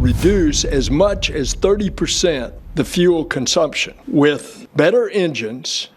reduce as much as 30% the fuel consumption with better engines.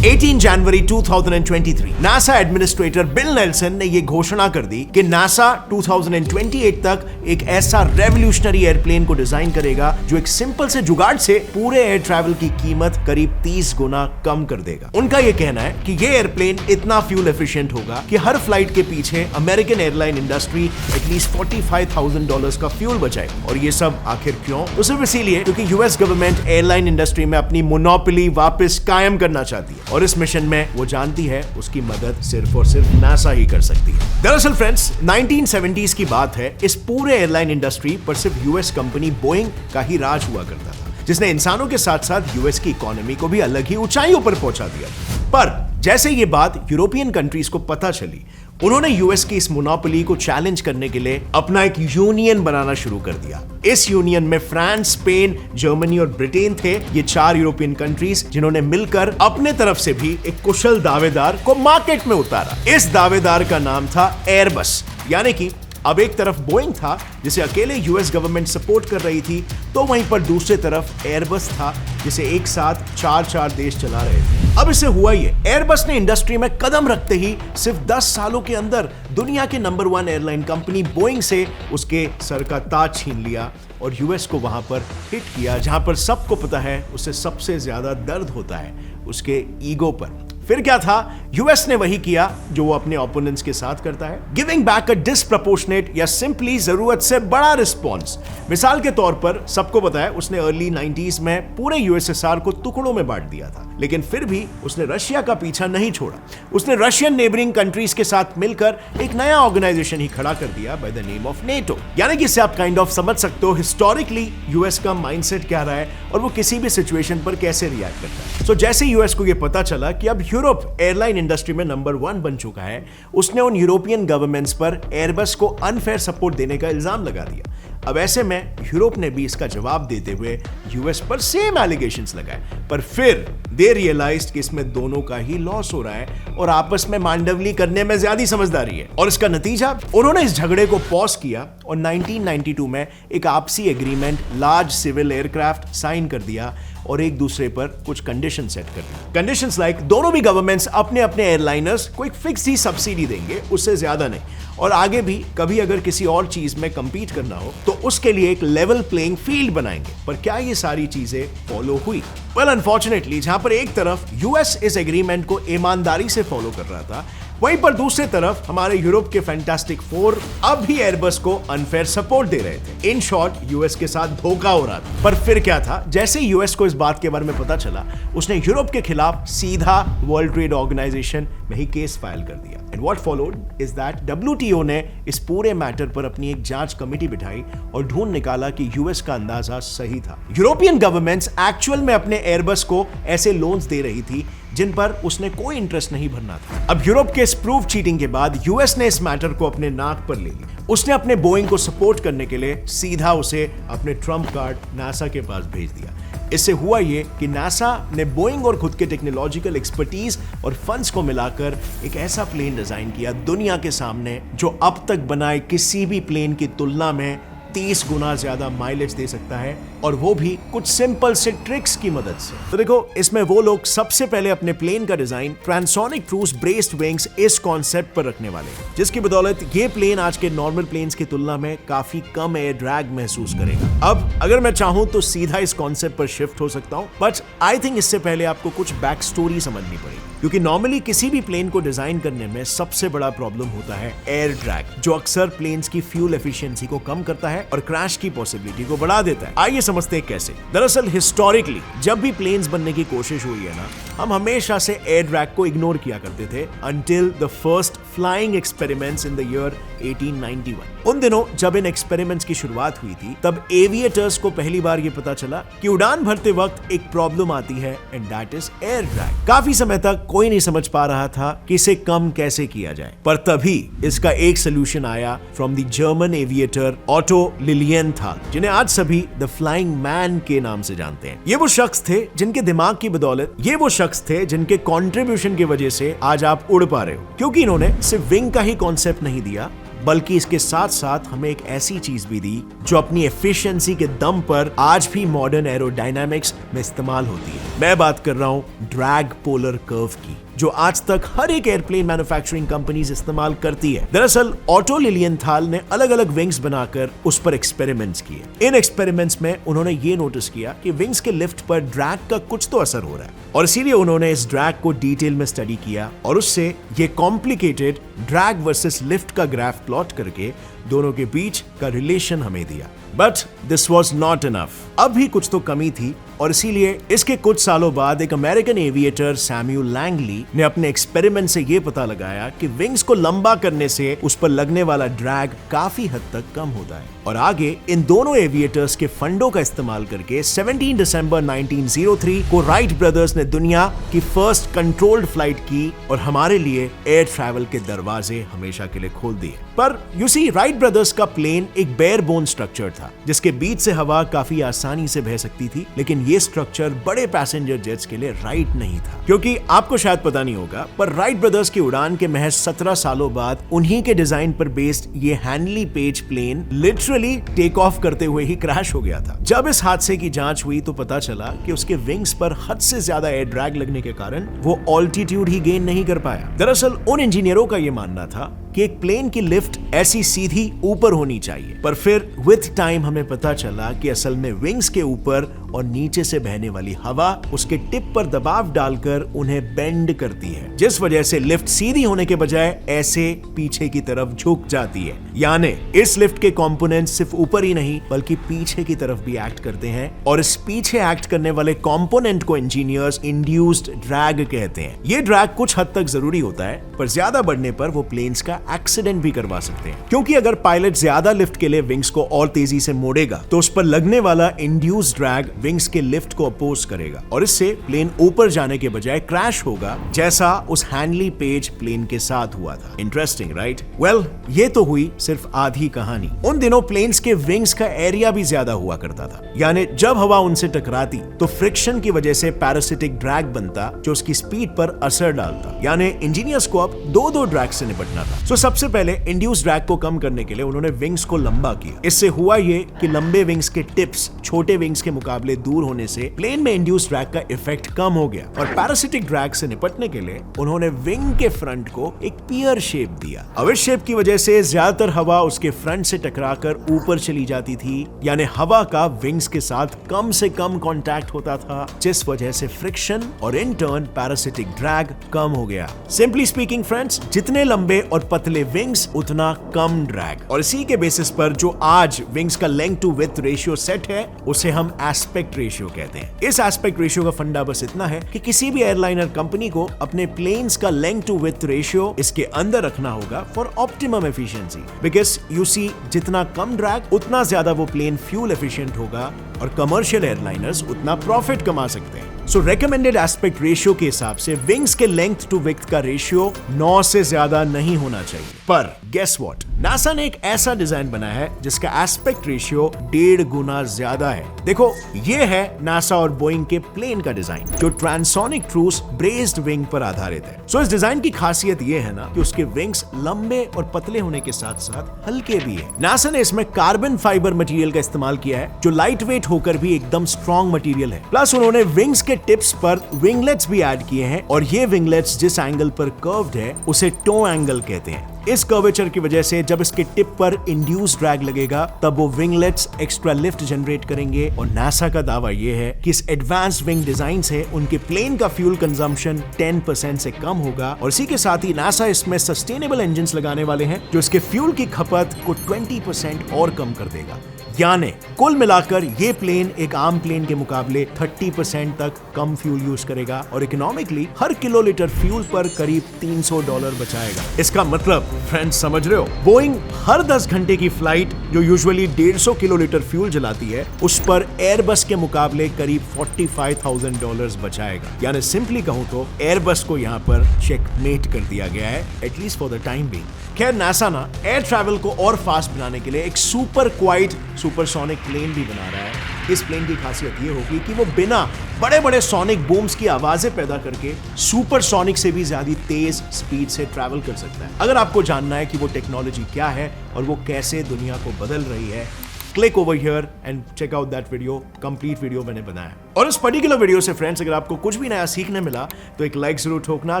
18 January 2023 NASA administrator bill Nelson ने यह घोषणा कर दी कि नासा 2028 तक एक ऐसा रेवोल्यूशनरी एयरप्लेन को डिजाइन करेगा जो एक सिंपल से जुगाड़ से पूरे एयर ट्रैवल की कीमत करीब 30 गुना कम कर देगा। उनका यह कहना है कि यह एयरप्लेन इतना फ्यूल एफिशिएंट होगा कि हर फ्लाइट के पीछे अमेरिकन एयरलाइन इंडस्ट्री एटलीस्ट $45,000 का फ्यूल बचाए। और ये सब आखिर क्यों? तो सिर्फ इसीलिए क्योंकि यूएस गवर्नमेंट एयरलाइन इंडस्ट्री में अपनी मोनोपोली वापस कायम करना चाहती है और इस मिशन में वो जानती है उसकी मदद सिर्फ और सिर्फ नासा ही कर सकती है। दरअसल फ्रेंड्स 1970s की बात है। इस पूरे एयरलाइन इंडस्ट्री पर सिर्फ यूएस कंपनी बोइंग का ही राज हुआ करता था, जिसने इंसानों के साथ साथ यूएस की इकोनॉमी को भी अलग ही ऊंचाइयों पर पहुंचा दिया। पर जैसे ये बात यूरोपियन कंट्रीज को पता चली, उन्होंने यूएस की इस मोनोपोली को चैलेंज करने के लिए अपना एक यूनियन बनाना शुरू कर दिया। इस यूनियन में फ्रांस, स्पेन, जर्मनी और ब्रिटेन थे। ये 4 यूरोपियन कंट्रीज जिन्होंने मिलकर अपने तरफ से भी एक कुशल दावेदार को मार्केट में उतारा। इस दावेदार का नाम था एयरबस। यानी कि अब एक तरफ बोइंग था जिसे अकेले यूएस गवर्नमेंट सपोर्ट कर रही थी, तो वहीं पर दूसरी तरफ एयरबस था जिसे एक साथ 4 देश चला रहे थे। अब इससे हुआ ये, एयरबस ने इंडस्ट्री में कदम रखते ही सिर्फ 10 सालों के अंदर दुनिया के नंबर 1 एयरलाइन कंपनी बोइंग से उसके सर का ताज छीन लिया और यूएस को वहां पर हिट किया, जहां पर सबको पता है उसे सबसे ज्यादा दर्द होता है उसके ईगो पर। फिर क्या था? यूएस ने वही किया जो वो अपने ओपोनेंट्स के साथ करता है, गिविंग बैक अ डिसप्रपोर्शनेट या सिंपली जरूरत से बड़ा रिस्पॉन्स। मिसाल के तौर पर सबको पता है उसने अर्ली 90s में पूरे यूएसएसआर को टुकड़ों में बांट दिया था, लेकिन फिर भी उसने रशिया का पीछा नहीं छोड़ा। उसने रशियन नेबरिंग कंट्रीज के साथ मिलकर एक नया ऑर्गेनाइजेशन ही खड़ा कर दिया by the name of NATO. यानी कि इससे आप काइंड ऑफ समझ सकते हो हिस्टोरिकली यूएस का माइंडसेट क्या रहा है और वो किसी भी सिचुएशन पर कैसे रिएक्ट करता है। सो जैसे यूएस को ये पता चला कि अब यूरोप एयरलाइन इंडस्ट्री में नंबर 1 बन चुका है, उसने उन यूरोपियन गवर्नमेंट्स पर एयरबस को अनफेयर सपोर्ट देने का इल्जाम लगा दिया। अब ऐसे में यूरोप ने भी इसका जवाब देते हुए यूएस पर सेम एलिगेशंस लगाए, पर फिर दे रियलाइज्ड कि इसमें दोनों का ही लॉस हो रहा है और आपस में मांडवली करने में ज्यादा समझदारी है। और इसका नतीजा, उन्होंने इस झगड़े को पॉज किया और 1992 में एक आपसी agreement large civil aircraft sign कर दिया और एक दूसरे पर कुछ कंडीशन सेट कर दी। कंडीशंस लाइक दोनों भी गवर्नमेंट्स अपने अपने एयरलाइनर्स को एक फिक्स ही सब्सिडी देंगे, उससे ज्यादा नहीं, और आगे भी कभी अगर किसी और चीज में कंपीट करना हो तो उसके लिए एक लेवल प्लेइंग फील्ड बनाएंगे। पर क्या ये सारी चीजें फॉलो हुई? वेल अनफॉर्चुनेटली जहां पर एक तरफ यूएस इस एग्रीमेंट को ईमानदारी से फॉलो कर रहा था, वहीं पर दूसरी तरफ हमारे यूरोप के फैंटास्टिक 4 अब भी एयरबस को अनफेयर सपोर्ट दे रहे थे। इन शॉर्ट यूएस के साथ धोखा हो रहा था। पर फिर क्या था? जैसे यूएस को इस बात के बारे में पता चला, उसने यूरोप के खिलाफ सीधा वर्ल्ड ट्रेड ऑर्गेनाइजेशन में ही केस फाइल कर दिया। And what followed is that WTO ने इस पूरे मैटर पर अपनी एक जांच कमेटी बिठाई और ढूंढ निकाला कि यूएस का अंदाजा सही था। यूरोपियन गवर्नमेंट्स एक्चुअल में अपने एयरबस को ऐसे लोन्स दे रही थी जिन पर उसने कोई इंटरेस्ट नहीं भरना था। अब यूरोप के इस प्रूफ चीटिंग के बाद यूएस ने इस मैटर को अपने नाक पर ले लिया। उसने अपने बोइंग को सपोर्ट करने के लिए सीधा उसे अपने ट्रम्प कार्ड नासा के पास भेज दिया। इससे हुआ ये कि नासा ने बोइंग और खुद के टेक्नोलॉजिकल एक्सपर्टीज और फंड्स को मिलाकर एक ऐसा प्लेन डिजाइन किया दुनिया के सामने जो अब तक बनाए किसी भी प्लेन की तुलना में 30 गुना ज्यादा माइलेज दे सकता है, और वो भी कुछ सिंपल से ट्रिक्स की मदद से। तो देखो, इसमें वो लोग सबसे पहले अपने प्लेन का design transonic cruise braced wings इस कॉन्सेप्ट पर रखने वाले हैं, जिसकी बदौलत ये प्लेन आज के नॉर्मल प्लेन्स की तुलना में काफी कम एयर ड्रैग महसूस करेगा। अब अगर मैं चाहूं तो सीधा इस कॉन्सेप्ट पर शिफ्ट हो सकता हूं, बट आई थिंक इससे पहले आपको कुछ बैक स्टोरी समझनी पड़ेगी, क्योंकि नॉर्मली किसी भी प्लेन को डिजाइन करने में सबसे बड़ा प्रॉब्लम होता है एयर ड्रैग, जो अक्सर प्लेन्स की फ्यूल एफिशिएंसी को कम करता है और क्रैश की पॉसिबिलिटी को बढ़ा देता है। आइए समझते हैं कैसे। दरअसल हिस्टोरिकली जब भी प्लेन्स बनने की कोशिश हुई है ना, हम हमेशा से एयर ड्रैग को इग्नोर किया करते थे until the first flying experiments in the year 1891। उन दिनों जब इन एक्सपेरिमेंट्स की शुरुआत हुई थी, तब एविएटर्स को पहली बार ये पता चला कि उड़ान भरते वक्त एक प्रॉब्लम आती है, and that is air drag. काफी समय तक कोई नहीं समझ पा रहा था कि इसे कम कैसे किया जाए, पर तभी इसका एक सोल्यूशन आया from the German aviator Otto Lilienthal, जिन्हें आज सभी द फ्लाइंग मैन के नाम से जानते हैं। ये वो शख्स थे जिनके दिमाग की बदौलत, ये वो शख्स थे जिनके कंट्रीब्यूशन की वजह से आज आप उड़ पा रहे हो, क्योंकि इन्होंने सिर्फ विंग का ही कॉन्सेप्ट नहीं दिया बल्कि इसके साथ साथ हमें एक ऐसी चीज भी दी जो अपनी एफिशिएंसी के दम पर आज भी मॉडर्न एरोडायनामिक्स में इस्तेमाल होती है। मैं बात कर रहा हूं ड्रैग पोलर कर्व की, जो आज तक हर एक एयरप्लेन मैन्युफैक्चरिंग कंपनीज इस्तेमाल करती है। दरअसल ऑटो लिलियनथाल ने अलग अलग विंग्स बनाकर उस पर एक्सपेरिमेंट्स किए। इन एक्सपेरिमेंट्स में उन्होंने ये नोटिस किया कि विंग्स के लिफ्ट पर ड्रैग का कुछ तो असर हो रहा है, और इसीलिए उन्होंने इस ड्रैग को डिटेल में स्टडी किया और उससे ये कॉम्प्लिकेटेड ड्रैग वर्सेस लिफ्ट का ग्राफ प्लॉट करके दोनों के बीच का रिलेशन हमें दिया। But this was not enough, अब भी कुछ तो कमी थी, और इसीलिए इसके कुछ सालों बाद एक अमेरिकन एविएटर सैम्यूल लैंगली ने अपने एक्सपेरिमेंट से यह पता लगाया कि विंग्स को लंबा करने से उस पर लगने वाला ड्रैग काफी हद तक कम होता है। और आगे इन दोनों एविएटर्स के फंडों का इस्तेमाल करके 17 दिसंबर 1903 को राइट ब्रदर्स ने दुनिया की फर्स्ट कंट्रोल्ड फ्लाइट की और हमारे लिए एयर ट्रैवल के दरवाजे हमेशा के लिए खोल दिए। पर यू सी, राइट ब्रदर्स का प्लेन एक बेयर बोन स्ट्रक्चर था जिसके बीच से हवा काफी आसानी से बह सकती थी, लेकिन ये स्ट्रक्चर बड़े पैसेंजर जेट्स के लिए राइट नहीं था। क्योंकि आपको शायद पता नहीं होगा, पर राइट ब्रदर्स की उड़ान के महज 17 सालों बाद उन्हीं के डिजाइन पर बेस्ड ये Handley Page plane literally take off करते हुए ही क्रैश हो गया था। जब इस हादसे की जांच हुई तो पता चला कि उसके विंग्स पर हद से ज्यादा एयर ड्रैग लगने के कारण वो ऑल्टीट्यूड ही गेन नहीं कर पाया। दरअसल उन इंजीनियरों का यह मानना था कि एक प्लेन की लिफ्ट ऐसी सीधी ऊपर होनी चाहिए, पर फिर विद टाइम हमें पता चला कि असल में विंग्स के ऊपर और नीचे से बहने वाली हवा उसके टिप पर दबाव डालकर उन्हें बेंड करती है, जिस वजह से लिफ्ट सीधी होने के बजाय ऐसे पीछे की तरफ झुक जाती है। यानी इस लिफ्ट के कंपोनेंट्स सिर्फ ऊपर ही नहीं बल्कि पीछे की तरफ भी एक्ट करते हैं, और इस पीछे एक्ट करने वाले कंपोनेंट को इंजीनियर्स इंड्यूस्ड ड्रैग कहते हैं। ये ड्रैग कुछ हद तक जरूरी होता है, पर ज्यादा बढ़ने पर वो प्लेन्स का एक्सीडेंट भी करवा सकते हैं, क्योंकि अगर पायलट ज्यादा लिफ्ट के लिए विंग्स को और तेजी से मोड़ेगा तो उस पर लगने वाला इंड्यूस्ड ड्रैग विंग्स के लिफ्ट को अपोज करेगा, और इससे प्लेन ऊपर जाने के बजाय क्रैश होगा, जैसा उस हैंडली पेज प्लेन के साथ हुआ था। Interesting right? वेल, ये तो हुई सिर्फ आधी कहानी। उन दिनों प्लेन्स के विंग्स का एरिया भी ज्यादा हुआ करता था, यानी जब हवा उनसे टकराती तो फ्रिक्शन की वजह से पैरासिटिक ड्रैग बनता जो उसकी स्पीड पर असर डालता। यानी इंजीनियर्स को अब दो ड्रैग से निपटना था। सो सबसे पहले इंड्यूस्ड ड्रैग को कम करने के लिए उन्होंने विंग्स को लंबा किया। इससे हुआ ये कि लंबे विंग्स के टिप्स छोटे विंग्स के मुकाबले दूर होने से प्लेन में इंड्यूस्ड ड्रैग का इफेक्ट कम हो गया, और पैरासिटिक ड्रैग से निपटने के लिए उन्होंने विंग के फ्रंट को एक पियर शेप दिया। अब इस शेप की वजह से ज्यादातर हवा उसके फ्रंट से टकराकर ऊपर चली जाती थी, यानी हवा का विंग्स के साथ कम से कम कांटेक्ट होता था, जिस वजह से फ्रिक्शन और इन टर्न पैरासिटिक ड्रैग कम हो गया। सिंपली स्पीकिंग फ्रेंड्स, जितने लंबे और पतले विंग्स उतना कम ड्रैग, और इसी के बेसिस पर जो आज विंग्स का length to width ratio set है उसे हम एस्पेक्ट रेशियो कहते हैं। इस एस्पेक्ट रेशियो का फंडा बस इतना है कि किसी भी एयरलाइनर कंपनी को अपने प्लेन्स का लेंथ टू विड्थ रेशियो इसके अंदर रखना होगा for optimum efficiency, because you see, जितना कम ड्रैग उतना ज्यादा वो प्लेन फ्यूल एफिशिएंट होगा, और कमर्शियल एयरलाइनर्स उतना प्रॉफिट कमा सकते हैं। सो रेकमेंडेड एस्पेक्ट रेशियो के हिसाब से विंग्स के लेंथ टू विड्थ का रेशियो 9 से ज्यादा नहीं होना चाहिए। पर गेस व्हाट, नासा ने एक ऐसा डिजाइन बनाया है जिसका एस्पेक्ट रेशियो 1.5 गुना ज्यादा है। देखो, ये है नासा और बोइंग के प्लेन का डिजाइन जो ट्रांसोनिक ट्रूस ब्रेस्ड विंग पर आधारित है। सो इस डिजाइन की खासियत ये है ना कि उसके विंग्स लंबे और पतले होने के साथ साथ हल्के भी है। नासा ने इसमें कार्बन फाइबर मटेरियल का इस्तेमाल किया है जो लाइट वेट होकर भी एकदम स्ट्रॉन्ग मटेरियल है। प्लस उन्होंने विंग्स के टिप्स पर विंगलेट्स भी ऐड किए हैं, और ये विंगलेट्स जिस एंगल पर कर्व्ड है उसे टो एंगल कहते हैं। इस कर्वेचर की वजह से जब इसके टिप पर इंड्यूस्ड ड्रैग लगेगा तब वो विंगलेट्स एक्स्ट्रा लिफ्ट जनरेट करेंगे, और नासा का दावा ये है कि इस एडवांस विंग डिजाइन से उनके प्लेन का फ्यूल कंजम्पशन 10% से कम होगा, और इसी के साथ ही नासा इसमें सस्टेनेबल इंजन्स लगाने वाले हैं जो इसके फ्यूल की खपत को 20% और कम कर देगा। यानी कुल मिलाकर ये प्लेन एक आम प्लेन के मुकाबले 30% तक कम फ्यूल यूज करेगा, और इकोनॉमिकली हर किलोलीटर फ्यूल पर करीब $300 बचाएगा। इसका मतलब फ्रेंड्स समझ रहे हो, बोइंग हर 10 घंटे की फ्लाइट जो यूजुअली 150 किलोलीटर फ्यूल जलाती है उस पर एयरबस के मुकाबले करीब $45,000 बचाएगा। यानी सिंपली कहूं तो एयरबस को यहाँ पर चेकमेट कर दिया गया है, at least for the time being. खैर, नासा ना एयर ट्रैवल को और फास्ट बनाने के लिए एक सुपर क्वाइट सुपरसोनिक प्लेन भी बना रहा है। इस प्लेन की खासियत ये होगी कि वो बिना बड़े बड़े सोनिक बूम्स की आवाजें पैदा करके सुपर सोनिक से भी ज्यादा तेज स्पीड से ट्रैवल कर सकता है। अगर आपको जानना है कि वो टेक्नोलॉजी क्या है और वो कैसे दुनिया को बदल रही है, click over here and check out that video. Complete video मैंने बनाया और इस पर्टिकुलर वीडियो से फ्रेंड्स अगर आपको कुछ भी नया सीखने मिला तो एक लाइक जरूर ठोकना।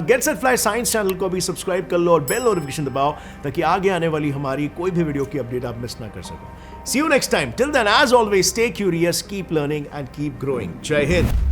Get set fly science channel को भी सब्सक्राइब कर लो और बेल नोटिफिकेशन दबाओ ताकि आगे आने वाली हमारी कोई भी वीडियो की अपडेट आप मिस ना कर सको। See you next time. Till then as always stay curious, keep learning and keep growing. जय हिंद।